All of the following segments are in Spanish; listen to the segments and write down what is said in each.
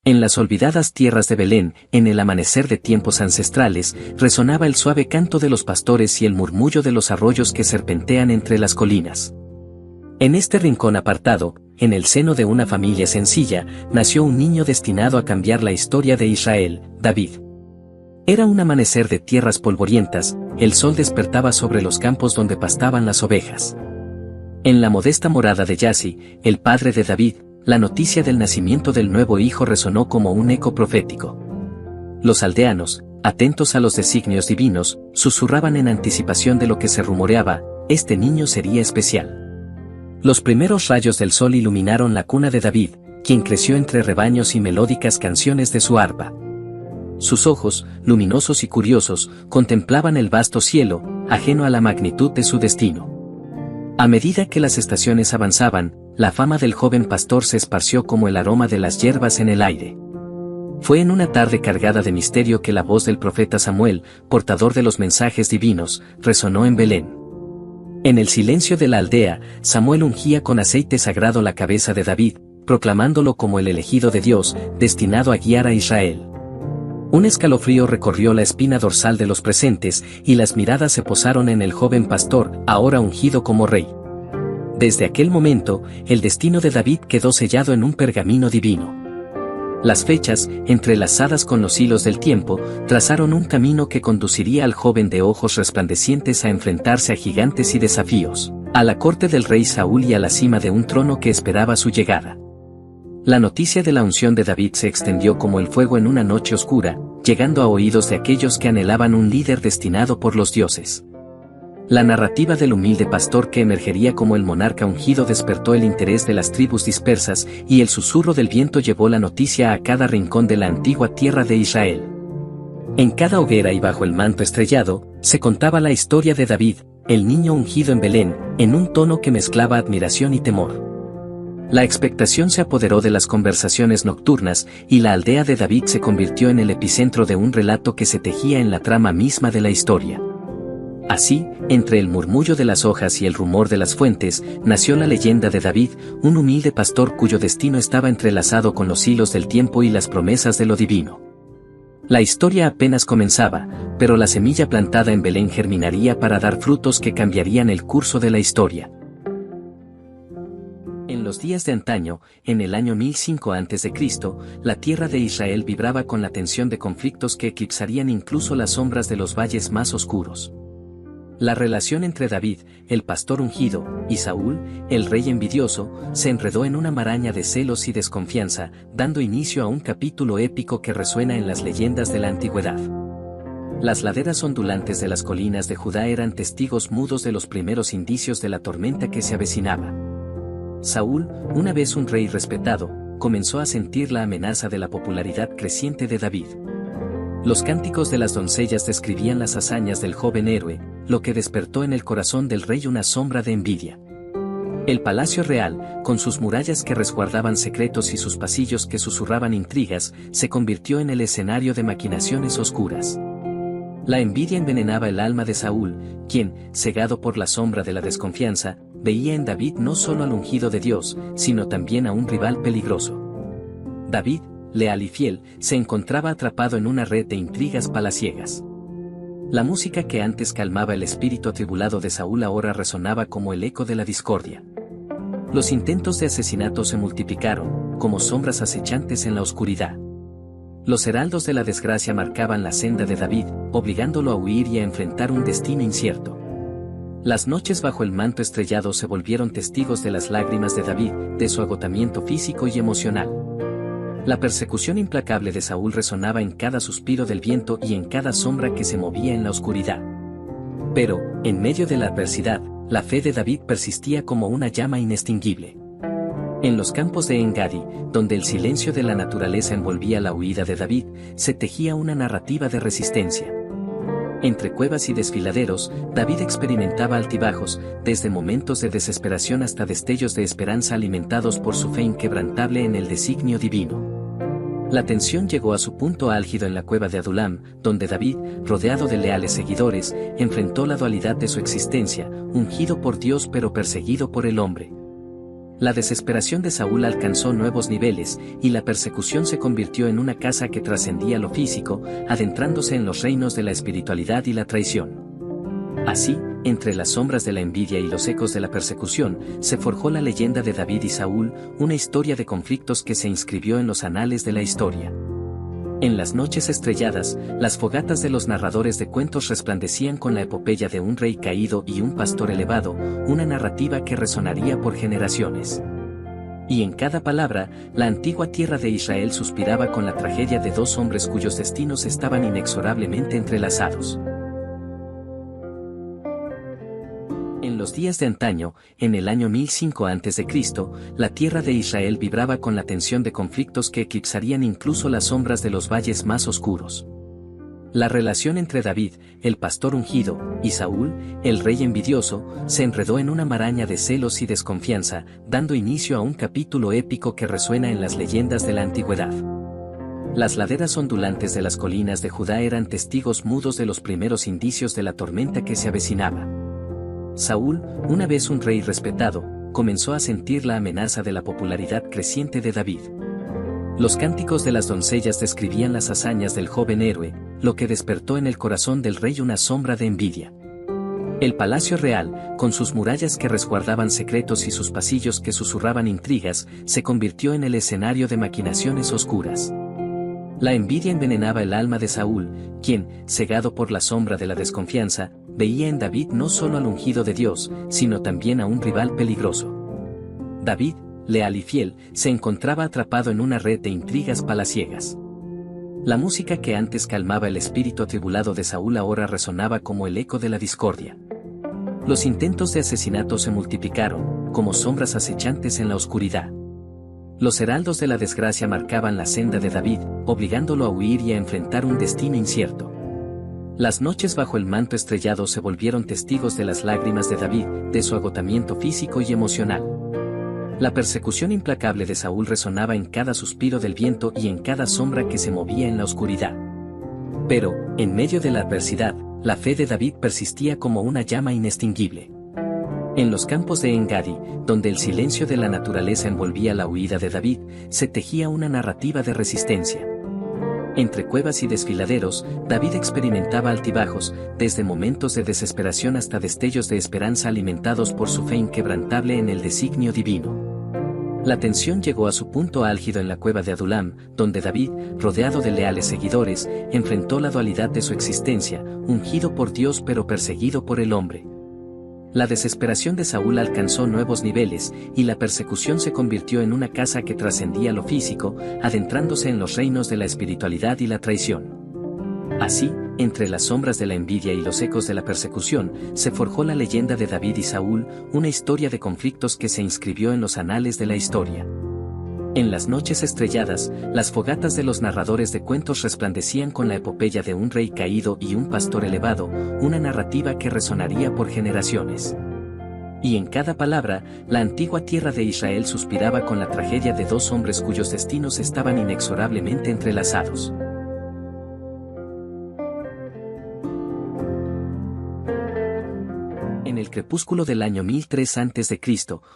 En las olvidadas tierras de Belén, en el amanecer de tiempos ancestrales, resonaba el suave canto de los pastores y el murmullo de los arroyos que serpentean entre las colinas. En este rincón apartado, en el seno de una familia sencilla, nació un niño destinado a cambiar la historia de Israel, David. Era un amanecer de tierras polvorientas, el sol despertaba sobre los campos donde pastaban las ovejas. En la modesta morada de Yasi, el padre de David, la noticia del nacimiento del nuevo hijo resonó como un eco profético. Los aldeanos, atentos a los designios divinos, susurraban en anticipación de lo que se rumoreaba: este niño sería especial. Los primeros rayos del sol iluminaron la cuna de David, quien creció entre rebaños y melódicas canciones de su arpa. Sus ojos, luminosos y curiosos, contemplaban el vasto cielo, ajeno a la magnitud de su destino. A medida que las estaciones avanzaban, la fama del joven pastor se esparció como el aroma de las hierbas en el aire. Fue en una tarde cargada de misterio que la voz del profeta Samuel, portador de los mensajes divinos, resonó en Belén. En el silencio de la aldea, Samuel ungía con aceite sagrado la cabeza de David, proclamándolo como el elegido de Dios, destinado a guiar a Israel. Un escalofrío recorrió la espina dorsal de los presentes, y las miradas se posaron en el joven pastor, ahora ungido como rey. Desde aquel momento, el destino de David quedó sellado en un pergamino divino. Las fechas, entrelazadas con los hilos del tiempo, trazaron un camino que conduciría al joven de ojos resplandecientes a enfrentarse a gigantes y desafíos, a la corte del rey Saúl y a la cima de un trono que esperaba su llegada. La noticia de la unción de David se extendió como el fuego en una noche oscura, llegando a oídos de aquellos que anhelaban un líder destinado por los dioses. La narrativa del humilde pastor que emergería como el monarca ungido despertó el interés de las tribus dispersas, y el susurro del viento llevó la noticia a cada rincón de la antigua tierra de Israel. En cada hoguera y bajo el manto estrellado, se contaba la historia de David, el niño ungido en Belén, en un tono que mezclaba admiración y temor. La expectación se apoderó de las conversaciones nocturnas, y la aldea de David se convirtió en el epicentro de un relato que se tejía en la trama misma de la historia. Así, entre el murmullo de las hojas y el rumor de las fuentes, nació la leyenda de David, un humilde pastor cuyo destino estaba entrelazado con los hilos del tiempo y las promesas de lo divino. La historia apenas comenzaba, pero la semilla plantada en Belén germinaría para dar frutos que cambiarían el curso de la historia. En los días de antaño, en el año 1005 a.C., la tierra de Israel vibraba con la tensión de conflictos que eclipsarían incluso las sombras de los valles más oscuros. La relación entre David, el pastor ungido, y Saúl, el rey envidioso, se enredó en una maraña de celos y desconfianza, dando inicio a un capítulo épico que resuena en las leyendas de la antigüedad. Las laderas ondulantes de las colinas de Judá eran testigos mudos de los primeros indicios de la tormenta que se avecinaba. Saúl, una vez un rey respetado, comenzó a sentir la amenaza de la popularidad creciente de David. Los cánticos de las doncellas describían las hazañas del joven héroe, lo que despertó en el corazón del rey una sombra de envidia. El palacio real, con sus murallas que resguardaban secretos y sus pasillos que susurraban intrigas, se convirtió en el escenario de maquinaciones oscuras. La envidia envenenaba el alma de Saúl, quien, cegado por la sombra de la desconfianza, veía en David no solo al ungido de Dios, sino también a un rival peligroso. David, leal y fiel, se encontraba atrapado en una red de intrigas palaciegas. La música que antes calmaba el espíritu atribulado de Saúl ahora resonaba como el eco de la discordia. Los intentos de asesinato se multiplicaron, como sombras acechantes en la oscuridad. Los heraldos de la desgracia marcaban la senda de David, obligándolo a huir y a enfrentar un destino incierto. Las noches bajo el manto estrellado se volvieron testigos de las lágrimas de David, de su agotamiento físico y emocional. La persecución implacable de Saúl resonaba en cada suspiro del viento y en cada sombra que se movía en la oscuridad. Pero, en medio de la adversidad, la fe de David persistía como una llama inextinguible. En los campos de En-Gadi, donde el silencio de la naturaleza envolvía la huida de David, se tejía una narrativa de resistencia. Entre cuevas y desfiladeros, David experimentaba altibajos, desde momentos de desesperación hasta destellos de esperanza alimentados por su fe inquebrantable en el designio divino. La tensión llegó a su punto álgido en la cueva de Adulam, donde David, rodeado de leales seguidores, enfrentó la dualidad de su existencia, ungido por Dios pero perseguido por el hombre. La desesperación de Saúl alcanzó nuevos niveles, y la persecución se convirtió en una caza que trascendía lo físico, adentrándose en los reinos de la espiritualidad y la traición. Así, entre las sombras de la envidia y los ecos de la persecución, se forjó la leyenda de David y Saúl, una historia de conflictos que se inscribió en los anales de la historia. En las noches estrelladas, las fogatas de los narradores de cuentos resplandecían con la epopeya de un rey caído y un pastor elevado, una narrativa que resonaría por generaciones. Y en cada palabra, la antigua tierra de Israel suspiraba con la tragedia de dos hombres cuyos destinos estaban inexorablemente entrelazados. En los días de antaño, en el año 1005 a.C., la tierra de Israel vibraba con la tensión de conflictos que eclipsarían incluso las sombras de los valles más oscuros. La relación entre David, el pastor ungido, y Saúl, el rey envidioso, se enredó en una maraña de celos y desconfianza, dando inicio a un capítulo épico que resuena en las leyendas de la antigüedad. Las laderas ondulantes de las colinas de Judá eran testigos mudos de los primeros indicios de la tormenta que se avecinaba. Saúl, una vez un rey respetado, comenzó a sentir la amenaza de la popularidad creciente de David. Los cánticos de las doncellas describían las hazañas del joven héroe, lo que despertó en el corazón del rey una sombra de envidia. El palacio real, con sus murallas que resguardaban secretos y sus pasillos que susurraban intrigas, se convirtió en el escenario de maquinaciones oscuras. La envidia envenenaba el alma de Saúl, quien, cegado por la sombra de la desconfianza, veía en David no solo al ungido de Dios, sino también a un rival peligroso. David, leal y fiel, se encontraba atrapado en una red de intrigas palaciegas. La música que antes calmaba el espíritu atribulado de Saúl ahora resonaba como el eco de la discordia. Los intentos de asesinato se multiplicaron, como sombras acechantes en la oscuridad. Los heraldos de la desgracia marcaban la senda de David, obligándolo a huir y a enfrentar un destino incierto. Las noches bajo el manto estrellado se volvieron testigos de las lágrimas de David, de su agotamiento físico y emocional. La persecución implacable de Saúl resonaba en cada suspiro del viento y en cada sombra que se movía en la oscuridad. Pero, en medio de la adversidad, la fe de David persistía como una llama inextinguible. En los campos de En-Gadi, donde el silencio de la naturaleza envolvía la huida de David, se tejía una narrativa de resistencia. Entre cuevas y desfiladeros, David experimentaba altibajos, desde momentos de desesperación hasta destellos de esperanza alimentados por su fe inquebrantable en el designio divino. La tensión llegó a su punto álgido en la cueva de Adulam, donde David, rodeado de leales seguidores, enfrentó la dualidad de su existencia, ungido por Dios pero perseguido por el hombre. La desesperación de Saúl alcanzó nuevos niveles, y la persecución se convirtió en una caza que trascendía lo físico, adentrándose en los reinos de la espiritualidad y la traición. Así, entre las sombras de la envidia y los ecos de la persecución, se forjó la leyenda de David y Saúl, una historia de conflictos que se inscribió en los anales de la historia. En las noches estrelladas, las fogatas de los narradores de cuentos resplandecían con la epopeya de un rey caído y un pastor elevado, una narrativa que resonaría por generaciones. Y en cada palabra, la antigua tierra de Israel suspiraba con la tragedia de dos hombres cuyos destinos estaban inexorablemente entrelazados. En el crepúsculo del año 1003 a.C.,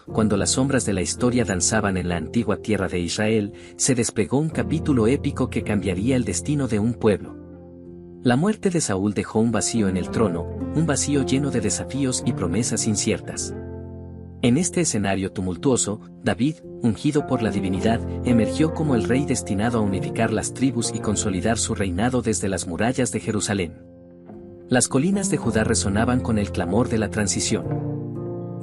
cuando las sombras de la historia danzaban en la antigua tierra de Israel, se desplegó un capítulo épico que cambiaría el destino de un pueblo. La muerte de Saúl dejó un vacío en el trono, un vacío lleno de desafíos y promesas inciertas. En este escenario tumultuoso, David, ungido por la divinidad, emergió como el rey destinado a unificar las tribus y consolidar su reinado desde las murallas de Jerusalén. Las colinas de Judá resonaban con el clamor de la transición.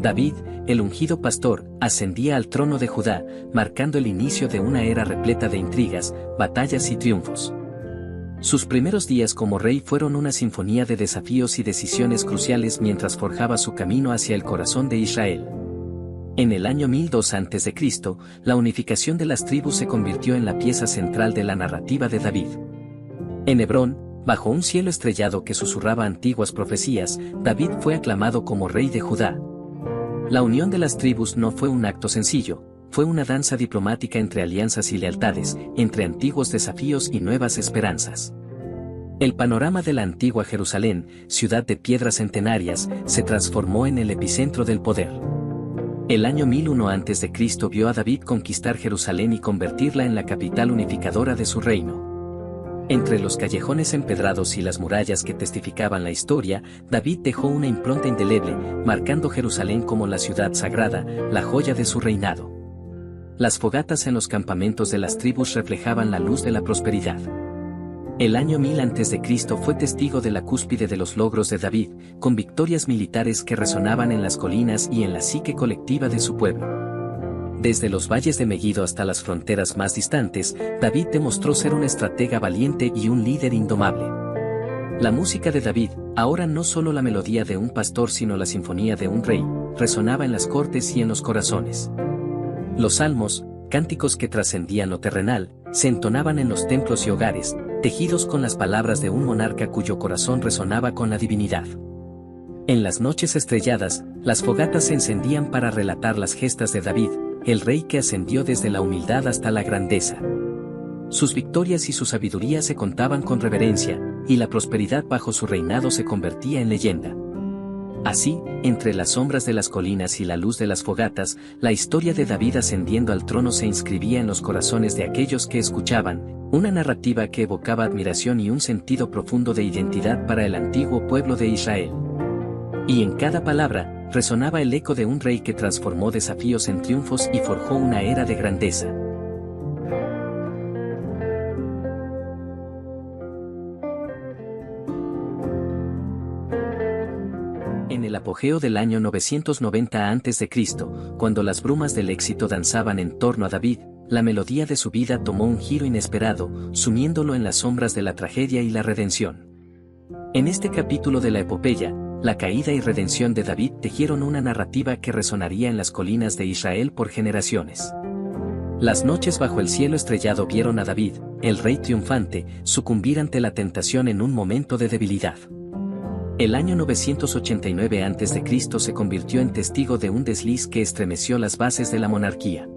David, el ungido pastor, ascendía al trono de Judá, marcando el inicio de una era repleta de intrigas, batallas y triunfos. Sus primeros días como rey fueron una sinfonía de desafíos y decisiones cruciales mientras forjaba su camino hacia el corazón de Israel. En el año 1002 a.C., la unificación de las tribus se convirtió en la pieza central de la narrativa de David. En Hebrón, bajo un cielo estrellado que susurraba antiguas profecías, David fue aclamado como rey de Judá. La unión de las tribus no fue un acto sencillo, fue una danza diplomática entre alianzas y lealtades, entre antiguos desafíos y nuevas esperanzas. El panorama de la antigua Jerusalén, ciudad de piedras centenarias, se transformó en el epicentro del poder. El año 1001 a.C. vio a David conquistar Jerusalén y convertirla en la capital unificadora de su reino. Entre los callejones empedrados y las murallas que testificaban la historia, David dejó una impronta indeleble, marcando Jerusalén como la ciudad sagrada, la joya de su reinado. Las fogatas en los campamentos de las tribus reflejaban la luz de la prosperidad. El año 1000 a.C. fue testigo de la cúspide de los logros de David, con victorias militares que resonaban en las colinas y en la psique colectiva de su pueblo. Desde los valles de Megiddo hasta las fronteras más distantes, David demostró ser un estratega valiente y un líder indomable. La música de David, ahora no solo la melodía de un pastor sino la sinfonía de un rey, resonaba en las cortes y en los corazones. Los salmos, cánticos que trascendían lo terrenal, se entonaban en los templos y hogares, tejidos con las palabras de un monarca cuyo corazón resonaba con la divinidad. En las noches estrelladas, las fogatas se encendían para relatar las gestas de David, el rey que ascendió desde la humildad hasta la grandeza. Sus victorias y su sabiduría se contaban con reverencia, y la prosperidad bajo su reinado se convertía en leyenda. Así, entre las sombras de las colinas y la luz de las fogatas, la historia de David ascendiendo al trono se inscribía en los corazones de aquellos que escuchaban, una narrativa que evocaba admiración y un sentido profundo de identidad para el antiguo pueblo de Israel. Y en cada palabra, resonaba el eco de un rey que transformó desafíos en triunfos y forjó una era de grandeza. En el apogeo del año 990 a.C., cuando las brumas del éxito danzaban en torno a David, la melodía de su vida tomó un giro inesperado, sumiéndolo en las sombras de la tragedia y la redención. En este capítulo de la epopeya, la caída y redención de David tejieron una narrativa que resonaría en las colinas de Israel por generaciones. Las noches bajo el cielo estrellado vieron a David, el rey triunfante, sucumbir ante la tentación en un momento de debilidad. El año 989 a.C. se convirtió en testigo de un desliz que estremeció las bases de la monarquía.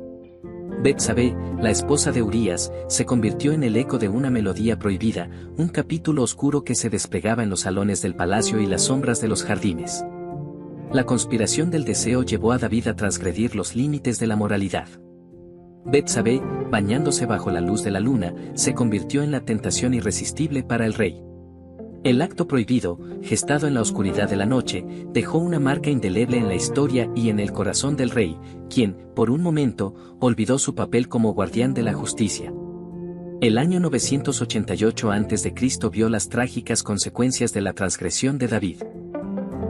Betsabé, la esposa de Urías, se convirtió en el eco de una melodía prohibida, un capítulo oscuro que se desplegaba en los salones del palacio y las sombras de los jardines. La conspiración del deseo llevó a David a transgredir los límites de la moralidad. Betsabé, bañándose bajo la luz de la luna, se convirtió en la tentación irresistible para el rey. El acto prohibido, gestado en la oscuridad de la noche, dejó una marca indeleble en la historia y en el corazón del rey, quien, por un momento, olvidó su papel como guardián de la justicia. El año 988 a.C. vio las trágicas consecuencias de la transgresión de David.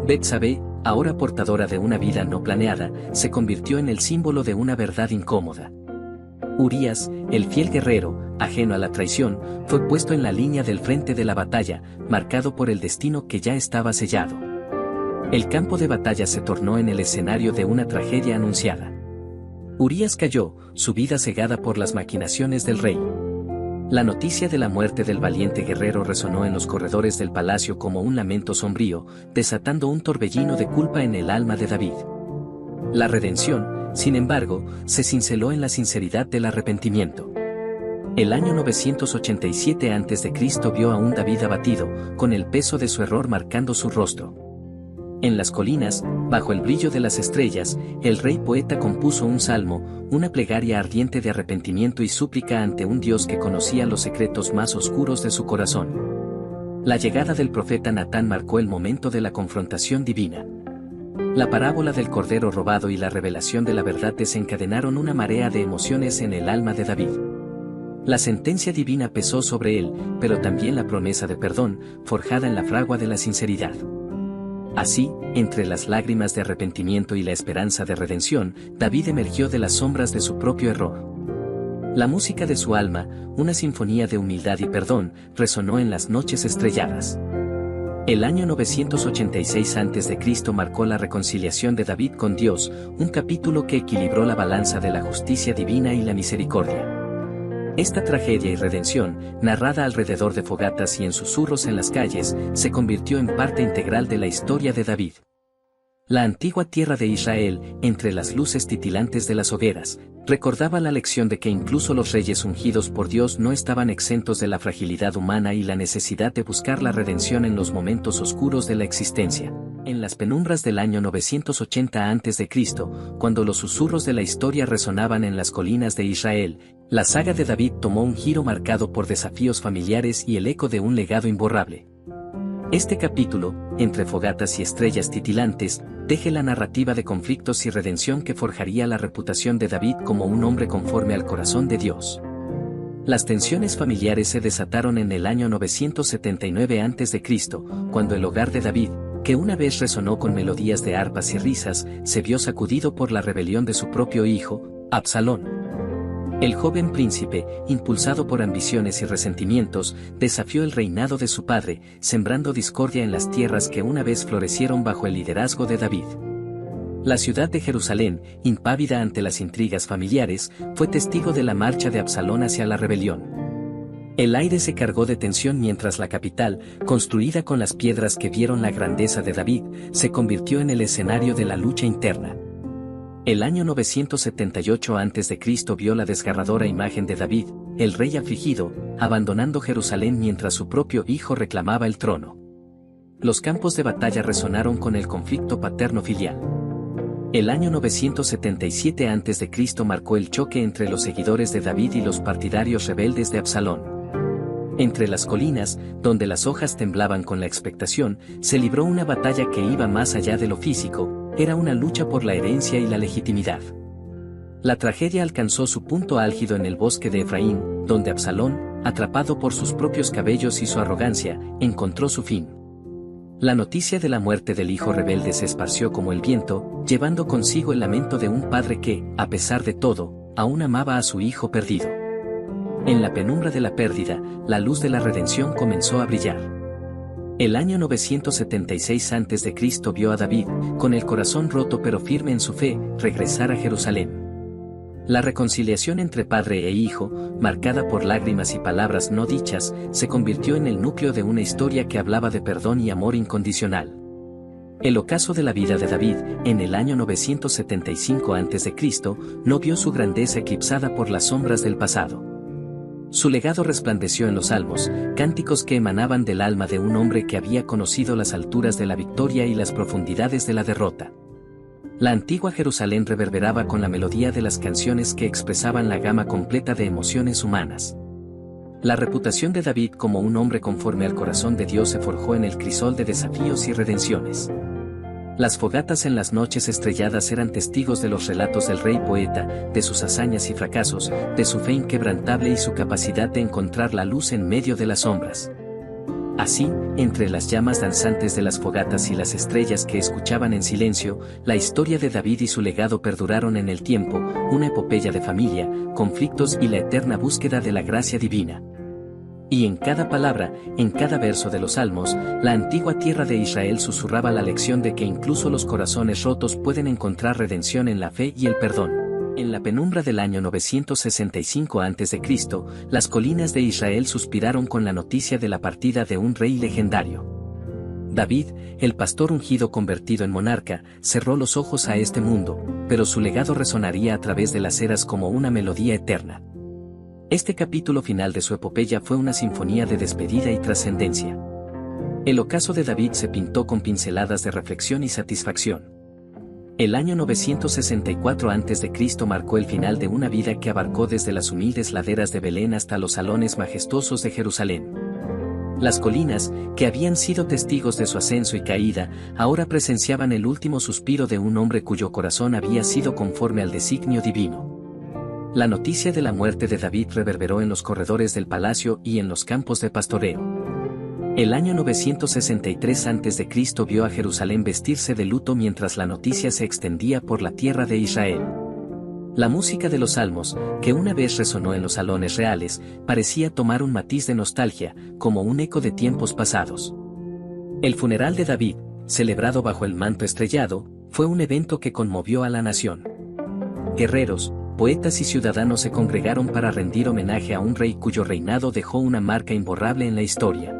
Betsabé, ahora portadora de una vida no planeada, se convirtió en el símbolo de una verdad incómoda. Urías, el fiel guerrero, ajeno a la traición, fue puesto en la línea del frente de la batalla, marcado por el destino que ya estaba sellado. El campo de batalla se tornó en el escenario de una tragedia anunciada. Urías cayó, su vida cegada por las maquinaciones del rey. La noticia de la muerte del valiente guerrero resonó en los corredores del palacio como un lamento sombrío, desatando un torbellino de culpa en el alma de David. La redención, sin embargo, se cinceló en la sinceridad del arrepentimiento. El año 987 a.C. vio a un David abatido, con el peso de su error marcando su rostro. En las colinas, bajo el brillo de las estrellas, el rey poeta compuso un salmo, una plegaria ardiente de arrepentimiento y súplica ante un Dios que conocía los secretos más oscuros de su corazón. La llegada del profeta Natán marcó el momento de la confrontación divina. La parábola del cordero robado y la revelación de la verdad desencadenaron una marea de emociones en el alma de David. La sentencia divina pesó sobre él, pero también la promesa de perdón, forjada en la fragua de la sinceridad. Así, entre las lágrimas de arrepentimiento y la esperanza de redención, David emergió de las sombras de su propio error. La música de su alma, una sinfonía de humildad y perdón, resonó en las noches estrelladas. El año 986 a.C. marcó la reconciliación de David con Dios, un capítulo que equilibró la balanza de la justicia divina y la misericordia. Esta tragedia y redención, narrada alrededor de fogatas y en susurros en las calles, se convirtió en parte integral de la historia de David. La antigua tierra de Israel, entre las luces titilantes de las hogueras, recordaba la lección de que incluso los reyes ungidos por Dios no estaban exentos de la fragilidad humana y la necesidad de buscar la redención en los momentos oscuros de la existencia. En las penumbras del año 980 a.C., cuando los susurros de la historia resonaban en las colinas de Israel, la saga de David tomó un giro marcado por desafíos familiares y el eco de un legado imborrable. Este capítulo, entre fogatas y estrellas titilantes, teje la narrativa de conflictos y redención que forjaría la reputación de David como un hombre conforme al corazón de Dios. Las tensiones familiares se desataron en el año 979 a.C., cuando el hogar de David, que una vez resonó con melodías de arpas y risas, se vio sacudido por la rebelión de su propio hijo, Absalón. El joven príncipe, impulsado por ambiciones y resentimientos, desafió el reinado de su padre, sembrando discordia en las tierras que una vez florecieron bajo el liderazgo de David. La ciudad de Jerusalén, impávida ante las intrigas familiares, fue testigo de la marcha de Absalón hacia la rebelión. El aire se cargó de tensión mientras la capital, construida con las piedras que vieron la grandeza de David, se convirtió en el escenario de la lucha interna. El año 978 a.C. vio la desgarradora imagen de David, el rey afligido, abandonando Jerusalén mientras su propio hijo reclamaba el trono. Los campos de batalla resonaron con el conflicto paterno-filial. El año 977 a.C. marcó el choque entre los seguidores de David y los partidarios rebeldes de Absalón. Entre las colinas, donde las hojas temblaban con la expectación, se libró una batalla que iba más allá de lo físico, era una lucha por la herencia y la legitimidad. La tragedia alcanzó su punto álgido en el bosque de Efraín, donde Absalón, atrapado por sus propios cabellos y su arrogancia, encontró su fin. La noticia de la muerte del hijo rebelde se esparció como el viento, llevando consigo el lamento de un padre que, a pesar de todo, aún amaba a su hijo perdido. En la penumbra de la pérdida, la luz de la redención comenzó a brillar. El año 976 a.C. vio a David, con el corazón roto pero firme en su fe, regresar a Jerusalén. La reconciliación entre padre e hijo, marcada por lágrimas y palabras no dichas, se convirtió en el núcleo de una historia que hablaba de perdón y amor incondicional. El ocaso de la vida de David, en el año 975 a.C., no vio su grandeza eclipsada por las sombras del pasado. Su legado resplandeció en los salmos, cánticos que emanaban del alma de un hombre que había conocido las alturas de la victoria y las profundidades de la derrota. La antigua Jerusalén reverberaba con la melodía de las canciones que expresaban la gama completa de emociones humanas. La reputación de David como un hombre conforme al corazón de Dios se forjó en el crisol de desafíos y redenciones. Las fogatas en las noches estrelladas eran testigos de los relatos del rey poeta, de sus hazañas y fracasos, de su fe inquebrantable y su capacidad de encontrar la luz en medio de las sombras. Así, entre las llamas danzantes de las fogatas y las estrellas que escuchaban en silencio, la historia de David y su legado perduraron en el tiempo, una epopeya de familia, conflictos y la eterna búsqueda de la gracia divina. Y en cada palabra, en cada verso de los salmos, la antigua tierra de Israel susurraba la lección de que incluso los corazones rotos pueden encontrar redención en la fe y el perdón. En la penumbra del año 965 a.C., las colinas de Israel suspiraron con la noticia de la partida de un rey legendario. David, el pastor ungido convertido en monarca, cerró los ojos a este mundo, pero su legado resonaría a través de las eras como una melodía eterna. Este capítulo final de su epopeya fue una sinfonía de despedida y trascendencia. El ocaso de David se pintó con pinceladas de reflexión y satisfacción. El año 964 a.C. marcó el final de una vida que abarcó desde las humildes laderas de Belén hasta los salones majestuosos de Jerusalén. Las colinas, que habían sido testigos de su ascenso y caída, ahora presenciaban el último suspiro de un hombre cuyo corazón había sido conforme al designio divino. La noticia de la muerte de David reverberó en los corredores del palacio y en los campos de pastoreo. El año 963 a.C. vio a Jerusalén vestirse de luto mientras la noticia se extendía por la tierra de Israel. La música de los salmos, que una vez resonó en los salones reales, parecía tomar un matiz de nostalgia, como un eco de tiempos pasados. El funeral de David, celebrado bajo el manto estrellado, fue un evento que conmovió a la nación. Guerreros, poetas y ciudadanos se congregaron para rendir homenaje a un rey cuyo reinado dejó una marca imborrable en la historia.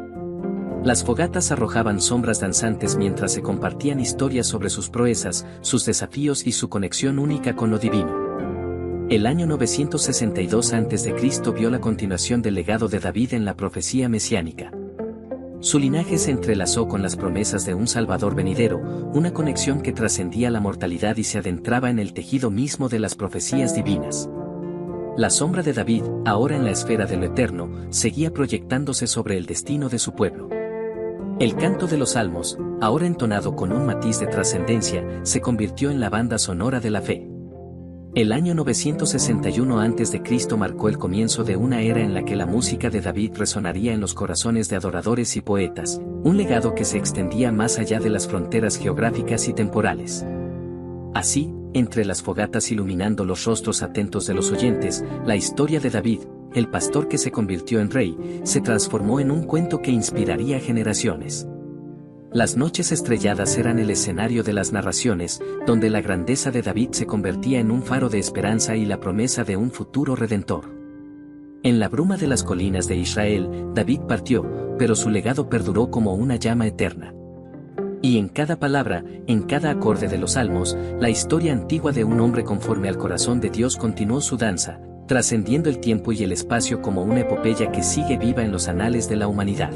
Las fogatas arrojaban sombras danzantes mientras se compartían historias sobre sus proezas, sus desafíos y su conexión única con lo divino. El año 962 a.C. vio la continuación del legado de David en la profecía mesiánica. Su linaje se entrelazó con las promesas de un Salvador venidero, una conexión que trascendía la mortalidad y se adentraba en el tejido mismo de las profecías divinas. La sombra de David, ahora en la esfera de lo eterno, seguía proyectándose sobre el destino de su pueblo. El canto de los salmos, ahora entonado con un matiz de trascendencia, se convirtió en la banda sonora de la fe. El año 961 a.C. marcó el comienzo de una era en la que la música de David resonaría en los corazones de adoradores y poetas, un legado que se extendía más allá de las fronteras geográficas y temporales. Así, entre las fogatas iluminando los rostros atentos de los oyentes, la historia de David, el pastor que se convirtió en rey, se transformó en un cuento que inspiraría a generaciones. Las noches estrelladas eran el escenario de las narraciones, donde la grandeza de David se convertía en un faro de esperanza y la promesa de un futuro redentor. En la bruma de las colinas de Israel, David partió, pero su legado perduró como una llama eterna. Y en cada palabra, en cada acorde de los salmos, la historia antigua de un hombre conforme al corazón de Dios continuó su danza, trascendiendo el tiempo y el espacio como una epopeya que sigue viva en los anales de la humanidad.